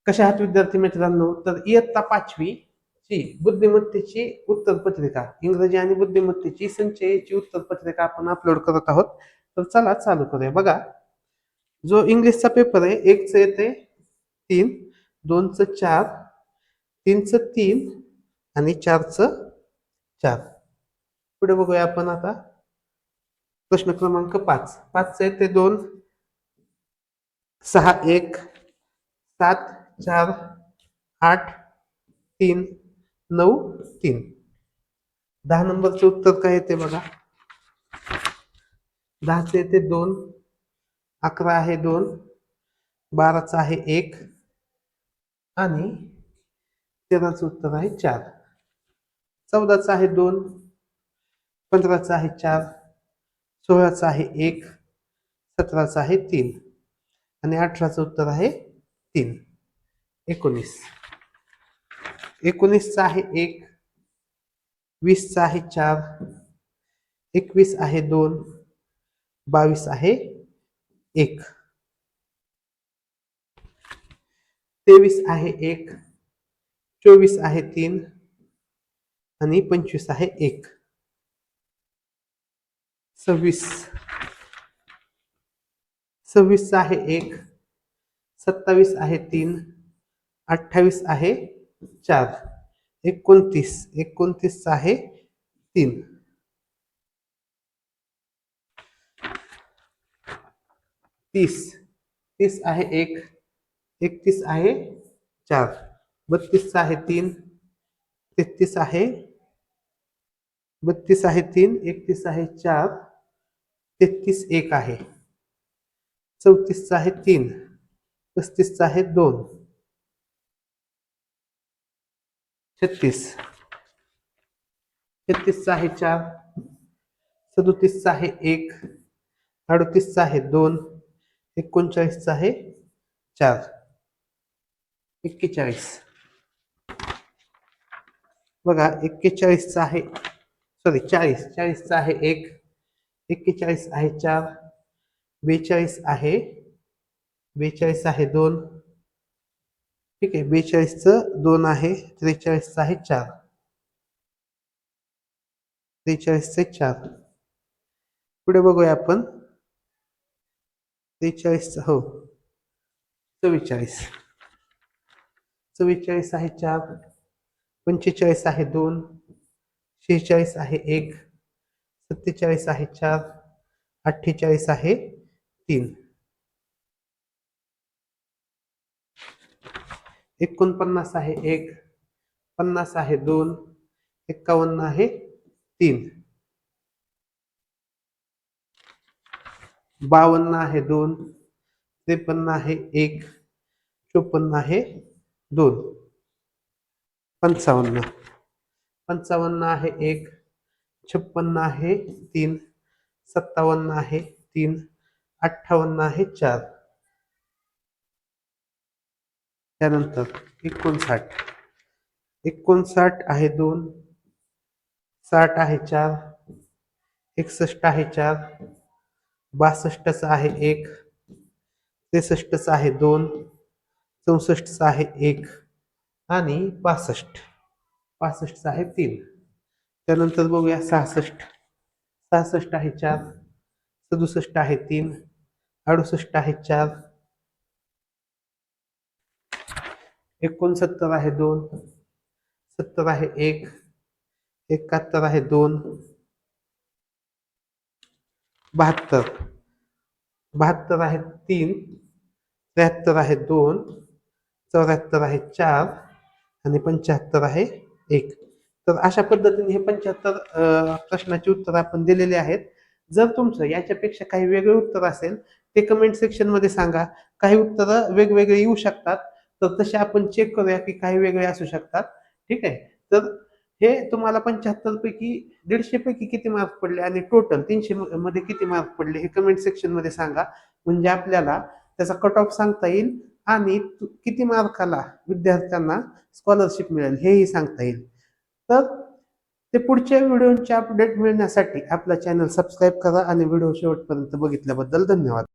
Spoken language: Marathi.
कशा आहात विद्यार्थी मित्रांनो? तर इयत्ता 5वी ची बुद्धिमत्तेची उत्तरपत्रिका, इंग्रजी आणि बुद्धिमत्तेची संचयची उत्तरपत्रिका आपण अपलोड करत आहोत. तर चला चालू करूया. बघा, जो इंग्लिशचा पेपर आहे, 1चं येते 3, 2चं 4, 3चं 3 आणि 4चं 4. पुढे बघूया आपण आता प्रश्न क्रमांक 5. 5चं येते 2, 6, 1, 7, 4, 8, 3, 9, 3. 10 नंबरचं उत्तर काय येते बघा. 10चं येते 2, 11 आहे 2, 12चं आहे 1 आणि 13चं उत्तर आहे 4. 14चं आहे 2, 15चं आहे 4, 16चं आहे 1, 17चं आहे 3 आणि 18चं उत्तर आहे 3. 19. 19चं आहे 1, 20चं आहे 4, 21 आहे 2, 22 आहे 1, 23 आहे 1, 24 आहे 3 आणि 25 आहे 1. 26. 26 आहे 1, 27 आहे 3, 28 आहे 4, 29. 29 आहे 3. 30. 30 आहे 1, 31 आहे 4, 32 आहे 3, 33 आहे 32 आहे 3, 31 आहे 4, 33 1 आहे, 34 आहे 3, 35 आहे 2, 36. 36 आहे 4, 37 आहे 1, 38 आहे 2, 39 आहे 4, 41. बघा, 41 आहे, सॉरी 40. 40 आहे 1, 41 आहे 4, 42 आहे 2. ठीक आहे, 42चं 2 आहे, 43चं आहे 4, 43चे 4. पुढे बघूया आपण 43 हो 44. 44 आहे 4, 45 आहे 2, 46 आहे 1, 47 आहे 4, 48 आहे 3, 49 आहे 1, 50 आहे 2, 51 आहे 3, 52 आहे 2, 53 आहे 1, 54 आहे 2, 55. 55 आहे 1, 56 आहे 3, 57 आहे 3, 58 आहे 4. त्यानंतर 59. 59 आहे 2, 60 आहे 4, 61 आहे 4, 62चं आहे 1, 63चं आहे 2, 64चं आहे 1 आणि 65. 65चं आहे 3. त्यानंतर बघूया 66. 66 आहे 4, 67 आहे 3, 68 आहे 4, 69 आहे 2, 70 आहे 1, 71 आहे 2, 72. 72 आहे 3, 73 आहे 2, 74 आहे 4 आणि 75 आहे 1. तर अशा पद्धतीने हे 75 प्रश्नाची उत्तर आपण दिलेली आहेत. जर तुमचं याच्यापेक्षा काही वेगळे उत्तर असेल ते कमेंट सेक्शन मध्ये सांगा. काही उत्तरं वेगवेगळे येऊ शकतात, तर तसे आपण चेक करूया की काही वेगळे असू शकतात. ठीक आहे, तर हे तुम्हाला 75 पैकी 150 पैकी किती मार्क पडले आणि टोटल 300 मध्ये किती मार्क पडले हे कमेंट सेक्शन मध्ये सांगा. म्हणजे आपल्याला त्याचा कट ऑफ सांगता येईल आणि किती मार्काला विद्यार्थ्यांना स्कॉलरशिप मिळेल हेही सांगता येईल. तर ते पुढच्या व्हिडिओचे अपडेट मिळण्यासाठी आपला चॅनल सबस्क्राईब करा आणि व्हिडिओ शेवटपर्यंत बघितल्याबद्दल धन्यवाद.